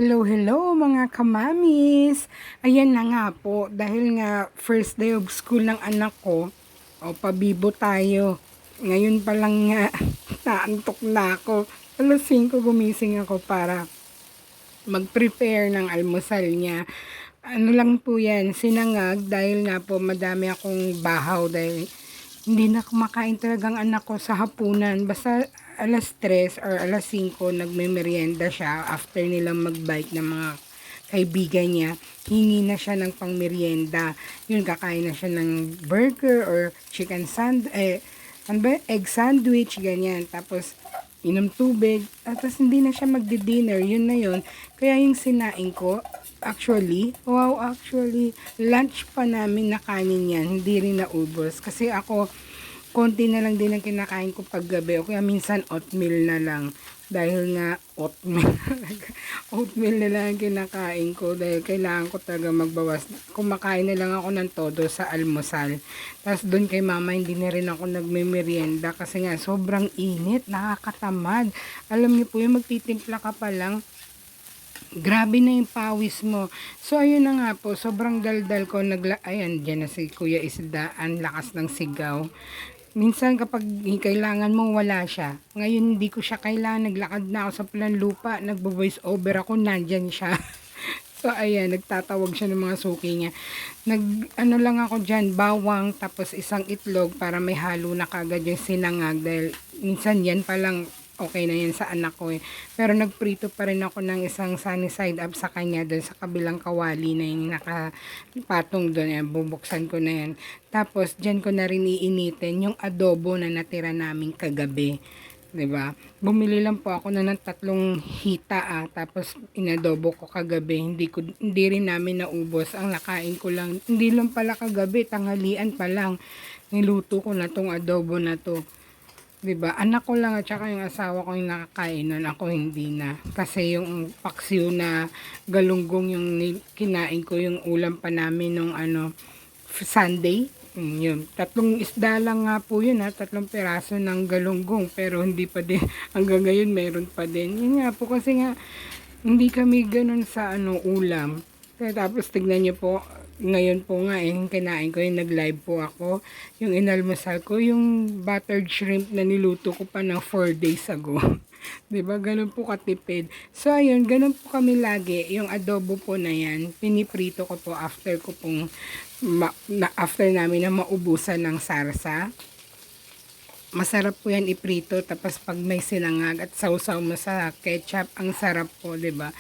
Hello, hello mga kamamis! Ayan na nga po, dahil nga first day of school ng anak ko, o pabibo tayo. Ngayon pa lang nga, naantok na ako. Alas 5 gumising ako para mag-prepare ng almusal niya. Ano lang po yan, sinangag dahil nga po madami akong bahaw dahil hindi na kumakain talagang anak ko sa hapunan. Basta alas 3 or alas 5 nagme-merienda siya after nilang mag-bike ng mga kaibigan niya. Hingi na siya ng pang-merienda. Yun, kakain na siya ng burger or chicken ano ba, egg sandwich, ganyan. Tapos inom tubig. Tapos hindi na siya magdi-dinner. Yun na yun. Kaya yung sinaing ko, actually, lunch pa namin na kanin yan. Hindi rin naubos. Kasi ako, konti na lang din ang kinakain ko paggabi. O kaya minsan oatmeal na lang. Dahil nga oatmeal. Oatmeal na lang ang kinakain ko. Dahil kailangan ko talaga magbawas. Kumakain na lang ako ng todo sa almusal. Tapos doon kay mama, hindi na rin ako nagme-merienda. Kasi nga sobrang init. Nakakatamad. Alam niyo po yung magtitimpla ka pa lang. Grabe na yung pawis mo. So, ayun na nga po. Sobrang daldal ko. Ayan, dyan na si Kuya Isda. Ang lakas ng sigaw. Minsan kapag kailangan mo, wala siya. Ngayon, hindi ko siya kailangan. Naglakad na ako sa Planlupa. Nagbo-voice over ako. Nandyan siya. So, ayan. Nagtatawag siya ng mga suki niya. Ano lang ako dyan. Bawang. Tapos isang itlog para may halo na kagad yung sinangag. Dahil minsan yan palang okay na yan sa anak ko eh. Pero nagprito pa rin ako ng isang sunny side up sa kanya doon sa kabilang kawali na yung nakapatong doon. Yan, bubuksan ko na yan. Tapos dyan ko na rin iinitin yung adobo na natira namin kagabi. 'Di ba? Bumili lang po ako na ng 3 hita tapos inadobo ko kagabi. Hindi rin namin naubos. Ang nakain ko lang, hindi lang pala kagabi, tanghalian pa lang. Niluto ko na tong adobo na to. 'Di ba? Anak ko lang at saka yung asawa ko yung nakakain nun, ako hindi na. Kasi yung paksiw na galunggong yung kinain ko, yung ulam pa namin nung Sunday. Yun. 3 isda lang nga po yun 3 piraso ng galunggong. Pero hindi pa din, hanggang ngayon meron pa din. Yun nga po kasi nga, hindi kami ganun sa ulam. Kaya tapos tignan niyo po, ngayon po nga kinain ko yung nag-live po ako. Yung inalmusal ko, yung buttered shrimp na niluto ko pa ng 4 days ago. 'Di ba? Ganun po katipid. So ayun, ganun po kami lagi. Yung adobo po na yan, piniprito ko po after ko pong after namin na maubusan ng sarsa. Masarap po yan iprito, tapos pag may sinangag at sausaw mo sa ketchup, ang sarap po, 'di ba?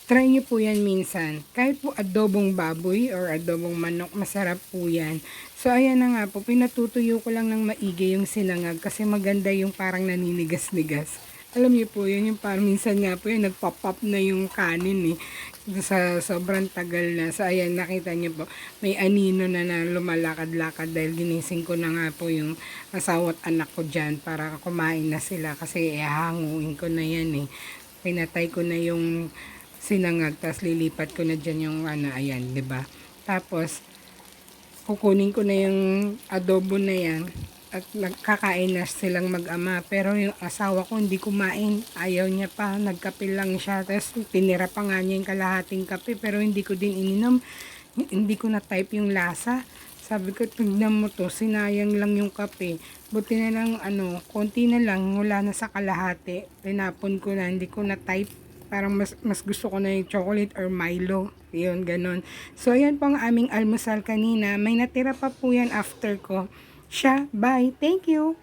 Try nyo po yan minsan. Kahit po adobong baboy or adobong manok, masarap po yan. So, ayan na nga po. Pinatutuyo ko lang ng maigi yung sinangag kasi maganda yung parang naninigas-nigas. Alam niyo po yun, yung parang minsan nga po yun, nagpop-up na yung kanin sa sobrang tagal na. So, ayan, nakita niyo po, may anino na lumalakad-lakad dahil ginising ko na nga po yung asawa at anak ko dyan para kumain na sila kasi hanguin ko na yan Pinatay ko na yung sinangag, tapos lilipat ko na dyan yung ayan, 'di ba? Tapos kukunin ko na yung adobo na yan at nagkakain na silang mag-ama, pero yung asawa ko hindi kumain, ayaw niya pa, nagkape lang siya, tapos tinira pa nga niya yung kalahating kape pero hindi ko din ininom, hindi ko na type yung lasa. Sabi ko, tignan mo to, sinayang lang yung kape. Buti na lang, konti na lang, wala na sa kalahati. Tinapon ko na, hindi ko na type. Parang mas gusto ko na yung chocolate or Milo. Yun, ganun. So, ayan po ang aming almusal kanina. May natira pa po yan after ko. Bye. Thank you.